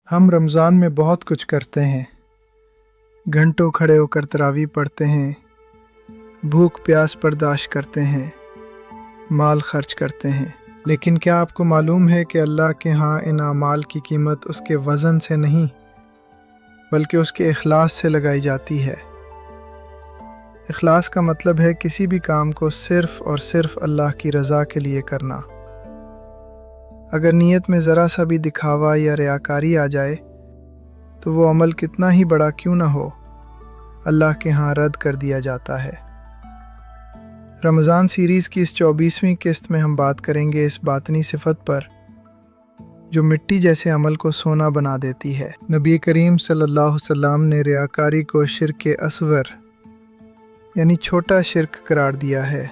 ہم رمضان میں بہت کچھ کرتے ہیں۔ گھنٹوں کھڑے ہو کر تراویح پڑھتے ہیں، بھوک پیاس برداشت کرتے ہیں، مال خرچ کرتے ہیں۔ لیکن کیا آپ کو معلوم ہے کہ اللہ کے ہاں ان اعمال کی قیمت اس کے وزن سے نہیں بلکہ اس کے اخلاص سے لگائی جاتی ہے۔ اخلاص کا مطلب ہے کسی بھی کام کو صرف اور صرف اللہ کی رضا کے لیے کرنا۔ اگر نیت میں ذرا سا بھی دکھاوا یا ریاکاری آ جائے تو وہ عمل کتنا ہی بڑا کیوں نہ ہو، اللہ کے ہاں رد کر دیا جاتا ہے۔ رمضان سیریز کی اس 24ویں قسط میں ہم بات کریں گے اس باطنی صفت پر جو مٹی جیسے عمل کو سونا بنا دیتی ہے۔ نبی کریم صلی اللہ علیہ وسلم نے ریاکاری کو شرک اصغر یعنی چھوٹا شرک قرار دیا ہے۔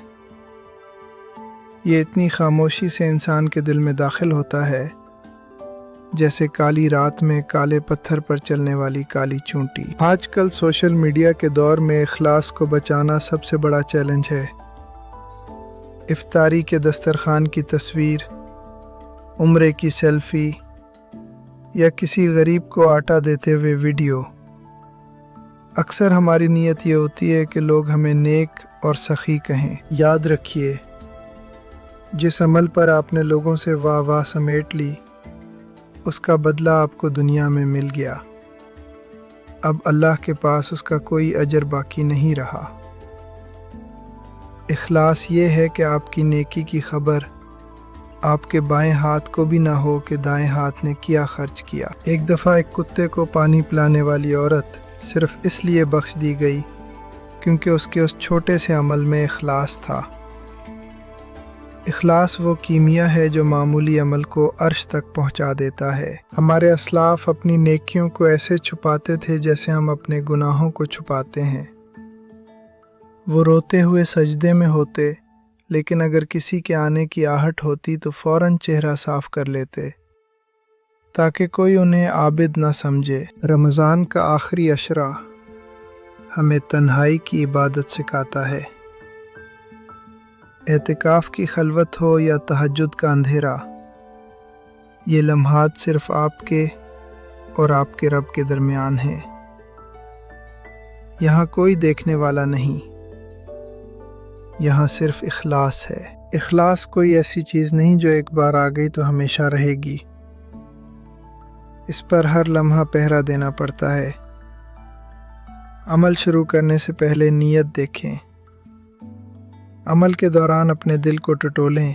یہ اتنی خاموشی سے انسان کے دل میں داخل ہوتا ہے جیسے کالی رات میں کالے پتھر پر چلنے والی کالی چونٹی۔ آج کل سوشل میڈیا کے دور میں اخلاص کو بچانا سب سے بڑا چیلنج ہے۔ افطاری کے دسترخوان کی تصویر، عمرے کی سیلفی یا کسی غریب کو آٹا دیتے ہوئے ویڈیو۔ اکثر ہماری نیت یہ ہوتی ہے کہ لوگ ہمیں نیک اور سخی کہیں۔ یاد رکھیے، جس عمل پر آپ نے لوگوں سے واہ واہ سمیٹ لی، اس کا بدلہ آپ کو دنیا میں مل گیا۔ اب اللہ کے پاس اس کا کوئی اجر باقی نہیں رہا۔ اخلاص یہ ہے کہ آپ کی نیکی کی خبر آپ کے بائیں ہاتھ کو بھی نہ ہو کہ دائیں ہاتھ نے کیا خرچ کیا۔ ایک دفعہ ایک کتے کو پانی پلانے والی عورت صرف اس لیے بخش دی گئی کیونکہ اس کے اس چھوٹے سے عمل میں اخلاص تھا۔ اخلاص وہ کیمیا ہے جو معمولی عمل کو عرش تک پہنچا دیتا ہے۔ ہمارے اسلاف اپنی نیکیوں کو ایسے چھپاتے تھے جیسے ہم اپنے گناہوں کو چھپاتے ہیں۔ وہ روتے ہوئے سجدے میں ہوتے، لیکن اگر کسی کے آنے کی آہٹ ہوتی تو فوراً چہرہ صاف کر لیتے تاکہ کوئی انہیں عابد نہ سمجھے۔ رمضان کا آخری عشرہ ہمیں تنہائی کی عبادت سکھاتا ہے۔ اعتکاف کی خلوت ہو یا تہجد کا اندھیرا، یہ لمحات صرف آپ کے اور آپ کے رب کے درمیان ہیں۔ یہاں کوئی دیکھنے والا نہیں، یہاں صرف اخلاص ہے۔ اخلاص کوئی ایسی چیز نہیں جو ایک بار آ گئی تو ہمیشہ رہے گی۔ اس پر ہر لمحہ پہرا دینا پڑتا ہے۔ عمل شروع کرنے سے پہلے نیت دیکھیں۔ عمل کے دوران اپنے دل کو ٹٹولیں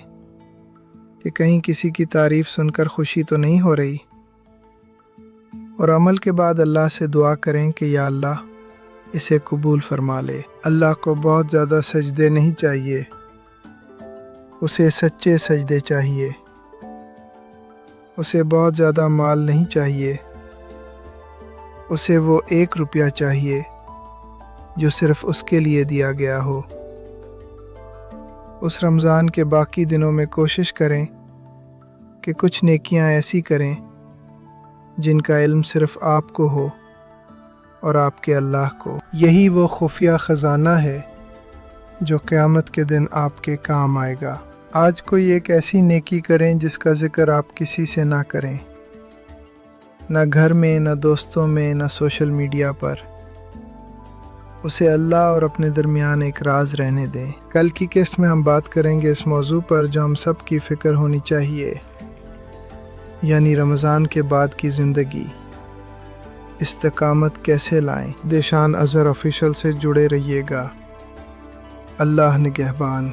کہ کہیں کسی کی تعریف سن کر خوشی تو نہیں ہو رہی، اور عمل کے بعد اللہ سے دعا کریں کہ یا اللہ اسے قبول فرما لے۔ اللہ کو بہت زیادہ سجدے نہیں چاہیے، اسے سچے سجدے چاہیے۔ اسے بہت زیادہ مال نہیں چاہیے، اسے وہ 1 روپیہ چاہیے جو صرف اس کے لیے دیا گیا ہو۔ اس رمضان کے باقی دنوں میں کوشش کریں کہ کچھ نیکیاں ایسی کریں جن کا علم صرف آپ کو ہو اور آپ کے اللہ کو۔ یہی وہ خفیہ خزانہ ہے جو قیامت کے دن آپ کے کام آئے گا۔ آج کوئی ایک ایسی نیکی کریں جس کا ذکر آپ کسی سے نہ کریں، نہ گھر میں، نہ دوستوں میں، نہ سوشل میڈیا پر۔ اسے اللہ اور اپنے درمیان ایک راز رہنے دیں۔ کل کی قسط میں ہم بات کریں گے اس موضوع پر جو ہم سب کی فکر ہونی چاہیے، یعنی رمضان کے بعد کی زندگی۔ استقامت کیسے لائیں؟ دیشان اظہر آفیشل سے جڑے رہیے گا۔ اللہ نگہبان۔